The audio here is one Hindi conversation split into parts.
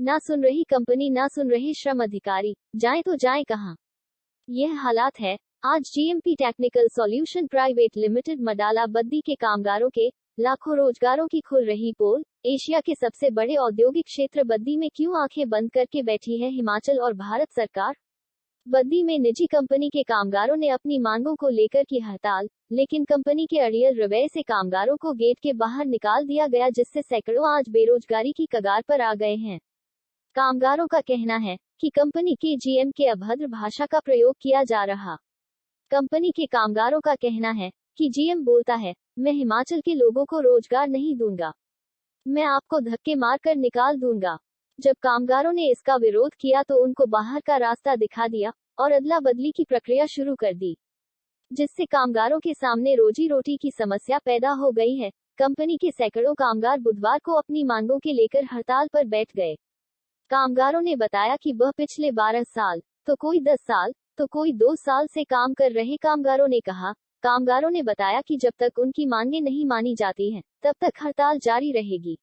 ना सुन रही कंपनी, ना सुन रहे श्रम अधिकारी, जाएं तो जाएं कहां। यह हालात है आज GMP technical solution private limited मडाला बद्दी के कामगारों के। लाखों रोजगारों की खुल रही पोल। एशिया के सबसे बड़े औद्योगिक क्षेत्र बद्दी में क्यों आंखें बंद करके बैठी है हिमाचल और भारत सरकार। बद्दी में निजी कंपनी के कामगारों ने अपनी मांगों को लेकर की हड़ताल, लेकिन कंपनी के अड़ियल रवैये से कामगारों को गेट के बाहर निकाल दिया गया, जिससे सैकड़ों आज बेरोजगारी की कगार पर आ गए हैं। कामगारों का कहना है कि कंपनी के जीएम के अभद्र भाषा का प्रयोग किया जा रहा। कंपनी के कामगारों का कहना है कि जीएम बोलता है, मैं हिमाचल के लोगों को रोजगार नहीं दूंगा, मैं आपको धक्के मारकर निकाल दूंगा। जब कामगारों ने इसका विरोध किया तो उनको बाहर का रास्ता दिखा दिया और अदला बदली की प्रक्रिया शुरू कर दी, जिससे कामगारों के सामने रोजी रोटी की समस्या पैदा हो गई है। कंपनी के सैकड़ों कामगार बुधवार को अपनी मांगों के लेकर हड़ताल पर बैठ गए। कामगारों ने बताया कि वह पिछले 12 साल, तो कोई 10 साल, तो कोई 2 साल से काम कर रहे। कामगारों ने कहा, कामगारों ने बताया कि जब तक उनकी मांगें नहीं मानी जाती हैं, तब तक हड़ताल जारी रहेगी।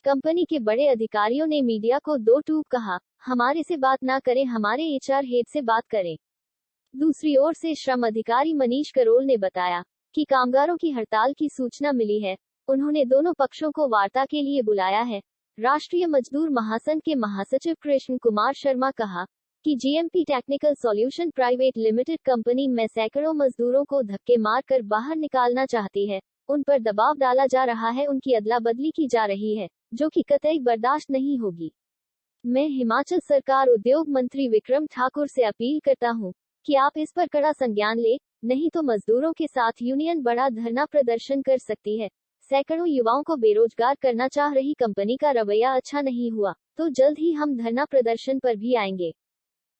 कंपनी के बड़े अधिकारियों ने मीडिया को दो टूक कहा, हमारे से बात ना करें, हमारे एचआर हेड से बात करें। दूसरी ओर से श्रम अधिकारी मनीष करोल ने बताया कि कामगारों की हड़ताल की सूचना मिली है, उन्होंने दोनों पक्षों को वार्ता के लिए बुलाया है। राष्ट्रीय मजदूर महासंघ के महासचिव कृष्ण कुमार शर्मा कहा कि GMP technical solution private limited company में सैकड़ों मजदूरों को धक्के मारकर बाहर निकालना चाहती है, उन पर दबाव डाला जा रहा है, उनकी अदला बदली की जा रही है, जो कि कतई बर्दाश्त नहीं होगी। मैं हिमाचल सरकार उद्योग मंत्री विक्रम ठाकुर से अपील करता हूं कि आप इस पर कड़ा संज्ञान ले, नहीं तो मजदूरों के साथ यूनियन बड़ा धरना प्रदर्शन कर सकती है। सैकड़ों युवाओं को बेरोजगार करना चाह रही कंपनी का रवैया अच्छा नहीं हुआ तो जल्द ही हम धरना प्रदर्शन पर भी आएंगे,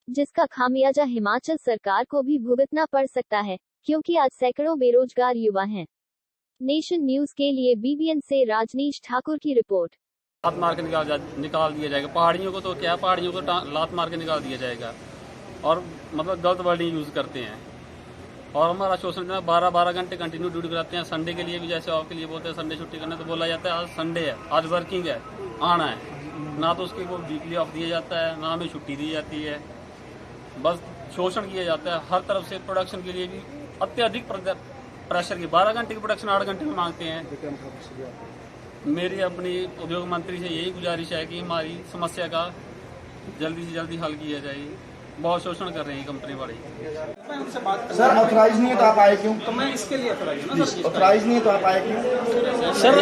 जिसका खामियाजा हिमाचल सरकार को भी भुगतना पड़ सकता है, क्योंकि आज सैकड़ों बेरोजगार युवा हैं। नेशन न्यूज के लिए बीबीएन से राजनीश ठाकुर की रिपोर्ट। लात मार के निकाल दिया जाएगा। पहाड़ियों को तो क्या, पहाड़ियों को लात मार के निकाल दिया जाएगा और मतलब गलत वर्डिंग यूज करते हैं। और हमारा शोषण 12 घंटे कंटिन्यू ड्यूटी कराते हैं। संडे के लिए भी जैसे आपके लिए बोलते हैं संडे छुट्टी करना, तो बोला जाता है आज संडे है, आज वर्किंग है, आना है। ना तो उसके वो वीकली ऑफ दिया जाता है, ना हमें छुट्टी दी जाती है। बस शोषण किया जाता है हर तरफ से। प्रोडक्शन के लिए भी अत्यधिक प्रेशर की 12 घंटे की प्रोडक्शन 8 घंटे में मांगते हैं। मेरी अपनी उद्योग मंत्री से यही गुजारिश है कि हमारी समस्या का जल्दी से जल्दी हल किया जाए। बहुत शोषण कर रही है कंपनी वाली। मैं उनसे बात कर सर ऑथराइज नहीं है तो आप आए क्यों? तो मैं इसके लिए ऑथराइज हूं ना सर। ऑथराइज नहीं है तो आप आए क्यों? सर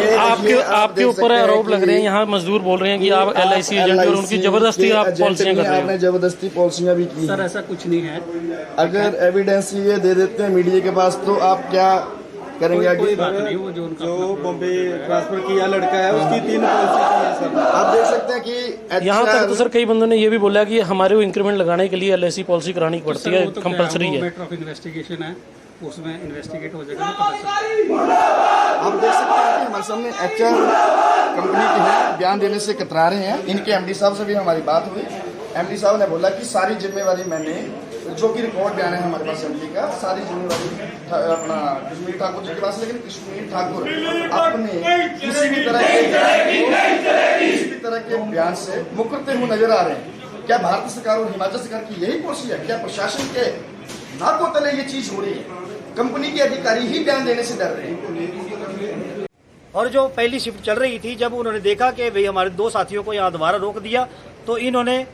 आपके ऊपर आरोप लग रहे हैं, यहाँ मजदूर बोल रहे हैं कि आप एलआईसी एजेंट और उनकी जबरदस्ती आप पॉलिसियां कर रहे हैं। आपने जबरदस्ती पॉलिसियां भी की। सर ऐसा कुछ नहीं है। अगर एविडेंस ये दे देते हैं मीडिया के पास तो आप क्या करेंगे आगे? कोई बात नहीं, वो जो बॉम्बे ट्रांसफर किया लड़का है उसकी 3 पॉलिसी है सर। आप देख सकते हैं कि यहाँ तक तो सर कई बंदों ने ये भी बोला कि हमारे को इंक्रीमेंट लगाने के लिए एलआईसी पॉलिसी करानी पड़ती है, कंपलसरी है। मैटर ऑफ इन्वेस्टिगेशन है, उसमें इन्वेस्टिगेट हो जाएगा। आप देख सकते हैं कि हमारे सामने एचआर कंपनी के हैं, बयान देने से कतरा रहे हैं। इनके एमडी साहब से भी हमारी बात हुई। एमडी साहब ने बोला कि सारी जिम्मेवारी मैंने, जो कि रिकॉर्ड बयान है हमारे पास एमडी का, सारी जिम्मेवारी अपना कश्मीर ठाकुर जी के पास। लेकिन कश्मीर ठाकुर अपने किसी भी तरह के बयान से मुकरते हुए नजर आ रहे हैं। क्या भारत सरकार और हिमाचल सरकार की यही पॉलिसी है? क्या प्रशासन के नाकों तले ये चीज हो रही है? कंपनी के अधिकारी ही बयान देने से डर रहे हैं। और जो पहली शिफ्ट चल रही थी, जब उन्होंने देखा कि भाई हमारे 2 साथियों को यहाँ दोबारा रोक दिया, तो इन्होंने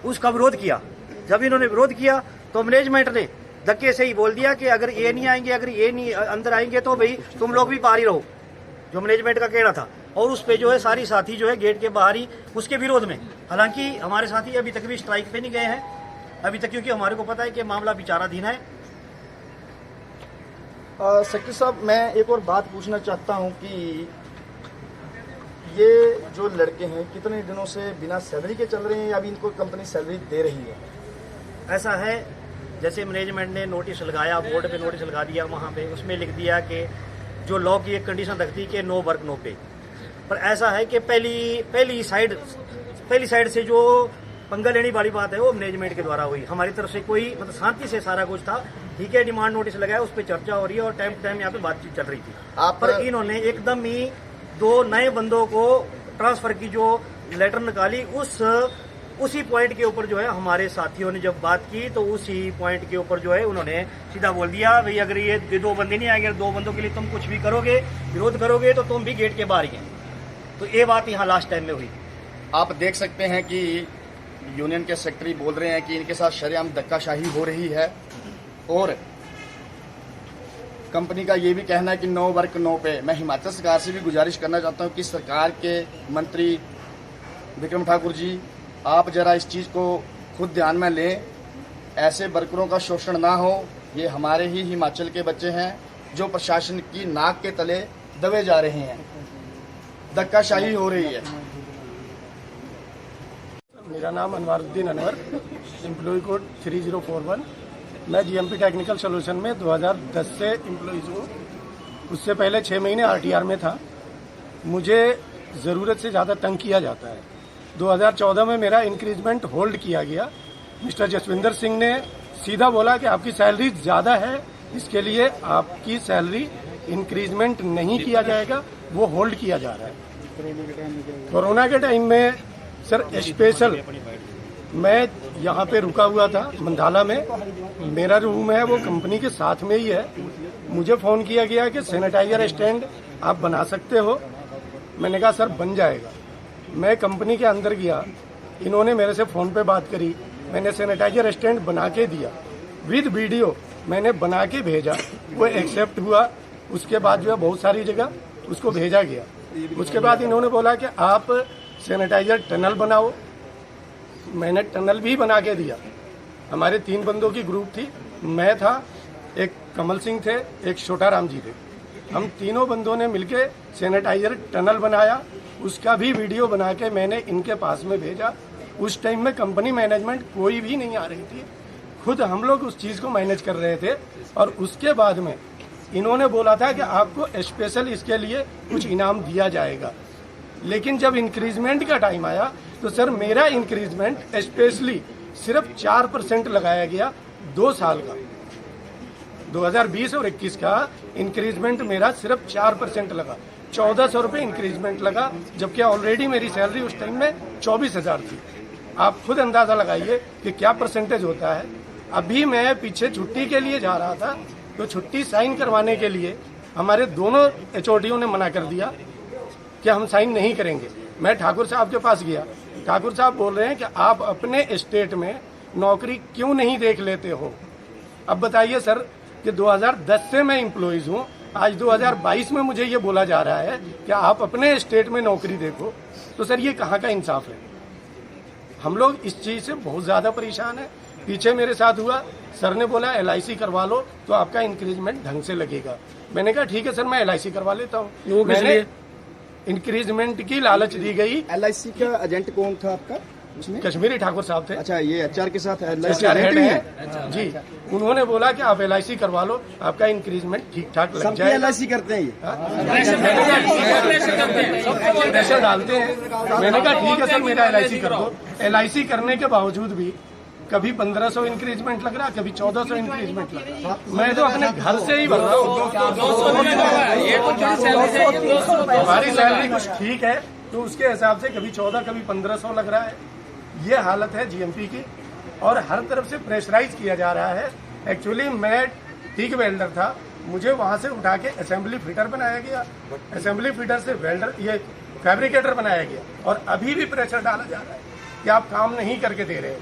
उसका विरोध किया। जब इन्होंने विरोध किया तो मैनेजमेंट ने धक्के से ही बोल दिया कि अगर ये नहीं आएंगे, अगर ये नहीं अंदर आएंगे तो भाई तुम लोग भी बाहर ही रहो, जो मैनेजमेंट का कहना था। और उस पे जो है सारी साथी जो है गेट के बाहर ही उसके विरोध में। हालांकि हमारे साथी अभी तक भी स्ट्राइक पे नहीं गए हैं अभी तक, क्योंकि हमारे को पता है कि मामला विचाराधीन है। सेक्रेटरी साहब, मैं एक और बात पूछना चाहता हूं कि ये जो लड़के हैं कितने दिनों से बिना सैलरी के चल रहे हैं या अभी इनको कंपनी सैलरी दे रही है? ऐसा है, जैसे मैनेजमेंट ने नोटिस लगाया, बोर्ड पे नोटिस लगा दिया, वहाँ पे उसमें लिख दिया कि जो लॉ की एक कंडीशन रखती है कि नो वर्क नो पे। पर ऐसा है कि पहली साइड से जो पंगा लेने वाली बात है वो मैनेजमेंट के द्वारा हुई। हमारी तरफ से कोई मतलब शांति से सारा कुछ था। ठीक है, डिमांड नोटिस लगाया, उस पर चर्चा हो रही है और टाइम टू टाइम यहाँ पे बातचीत चल रही थी। पर इन्होंने एकदम ही 2 नए बंदों को ट्रांसफर की जो लेटर निकाली, उसी पॉइंट के ऊपर जो है हमारे साथियों ने जब बात की तो उसी पॉइंट के ऊपर जो है उन्होंने सीधा बोल दिया, भाई अगर ये 2 बंदे नहीं आएंगे, 2 बंदों के लिए तुम कुछ भी करोगे, विरोध करोगे तो तुम भी गेट के बाहर ही हैं। तो ये बात यहाँ लास्ट टाइम में हुई। आप देख सकते हैं कि यूनियन के सेक्रेटरी बोल रहे हैं कि इनके साथ शरेआम धक्काशाही हो रही है, और कंपनी का ये भी कहना है कि नो वर्क नो पे। मैं हिमाचल सरकार से भी गुजारिश करना चाहता हूँ कि सरकार के मंत्री विक्रम ठाकुर जी, आप जरा इस चीज़ को खुद ध्यान में लें, ऐसे वर्करों का शोषण ना हो। ये हमारे ही हिमाचल के बच्चे हैं जो प्रशासन की नाक के तले दबे जा रहे हैं, धक्काशाही हो रही है। मेरा नाम अनवारुद्दीन अनवर, एम्प्लॉय कोड 3041। मैं जीएमपी टेक्निकल सोल्यूशन में 2010 से एम्प्लॉइज हूँ। उससे पहले 6 महीने आरटीआर में था। मुझे ज़रूरत से ज़्यादा तंग किया जाता है। 2014 में मेरा इंक्रीजमेंट होल्ड किया गया। मिस्टर जसविंदर सिंह ने सीधा बोला कि आपकी सैलरी ज़्यादा है, इसके लिए आपकी सैलरी इंक्रीजमेंट नहीं किया जाएगा, वो होल्ड किया जा रहा है। कोरोना के टाइम में सर स्पेशल मैं यहाँ पे रुका हुआ था मंडाला में। मेरा रूम है वो कंपनी के साथ में ही है। मुझे फ़ोन किया गया कि सैनिटाइजर स्टैंड आप बना सकते हो। मैंने कहा सर बन जाएगा। मैं कंपनी के अंदर गया, इन्होंने मेरे से फ़ोन पे बात करी, मैंने सैनिटाइजर स्टैंड बना के दिया, विद वीडियो मैंने बना के भेजा, वो एक्सेप्ट हुआ। उसके बाद जो है बहुत सारी जगह उसको भेजा गया। उसके बाद इन्होंने बोला कि आप सैनिटाइजर टनल बनाओ। मैंने टनल भी बना के दिया। हमारे 3 बंदों की ग्रुप थी, मैं था, एक कमल सिंह थे, एक छोटा राम जी थे। हम तीनों बंदों ने मिलके सैनिटाइजर टनल बनाया। उसका भी वीडियो बना के मैंने इनके पास में भेजा। उस टाइम में कंपनी मैनेजमेंट कोई भी नहीं आ रही थी, खुद हम लोग उस चीज़ को मैनेज कर रहे थे। और उसके बाद में इन्होंने बोला था कि आपको स्पेशल इसके लिए कुछ इनाम दिया जाएगा। लेकिन जब इंक्रीजमेंट का टाइम आया तो सर मेरा इंक्रीजमेंट स्पेशली सिर्फ 4% लगाया गया 2 साल का। 2020 और 21 का इंक्रीजमेंट मेरा सिर्फ 4% लगा, 1400 रुपये इंक्रीजमेंट लगा, जबकि ऑलरेडी मेरी सैलरी उस टाइम में 24,000 थी। आप खुद अंदाजा लगाइए कि क्या परसेंटेज होता है। अभी मैं पीछे छुट्टी के लिए जा रहा था, तो छुट्टी साइन करवाने के लिए हमारे दोनों एचओडीओ ने मना कर दिया कि हम साइन नहीं करेंगे। मैं ठाकुर साहब के पास गया, ठाकुर साहब बोल रहे हैं कि आप अपने स्टेट में नौकरी क्यों नहीं देख लेते हो। अब बताइए सर कि 2010 से मैं एम्प्लॉइज हूँ, आज 2022 में मुझे ये बोला जा रहा है कि आप अपने स्टेट में नौकरी देखो। तो सर ये कहाँ का इंसाफ है। हम लोग इस चीज़ से बहुत ज़्यादा परेशान हैं। पीछे मेरे साथ हुआ, सर ने बोला LIC करवा लो तो आपका इंक्रीजमेंट ढंग से लगेगा। मैंने कहा ठीक है सर, मैं LIC करवा लेता हूँ। मैंने इंक्रीजमेंट की लालच दी गई। LIC का एजेंट कौन था आपका उसमें? कश्मीरी ठाकुर साहब थे। अच्छा, ये HR के साथ HR हेड है जी। उन्होंने बोला कि आप LIC करवा लो, आपका इंक्रीजमेंट ठीक ठाक लग जाएगा। LIC करते हैं ये? प्रेशर डालते हैं। मैंने कहा ठीक है सर, मेरा LIC कर दो। LIC करने के बावजूद भी कभी 1500 इंक्रीजमेंट लग रहा, कभी 1400 इंक्रीजमेंट लग रहा। मैं तो अपने घर से ही भर रहा हूँ। हमारी सैलरी कुछ ठीक है तो उसके हिसाब से कभी 14 कभी 1500 लग रहा है। ये हालत है जीएमपी की, और हर तरफ से प्रेशराइज किया जा रहा है। एक्चुअली मैं टीक वेल्डर था, मुझे वहाँ से उठा के असेंबली फिटर बनाया गया, असेंबली फिटर से वेल्डर ये फैब्रिकेटर बनाया गया, और अभी भी प्रेशर डाला जा रहा है कि आप काम नहीं करके दे रहे हैं।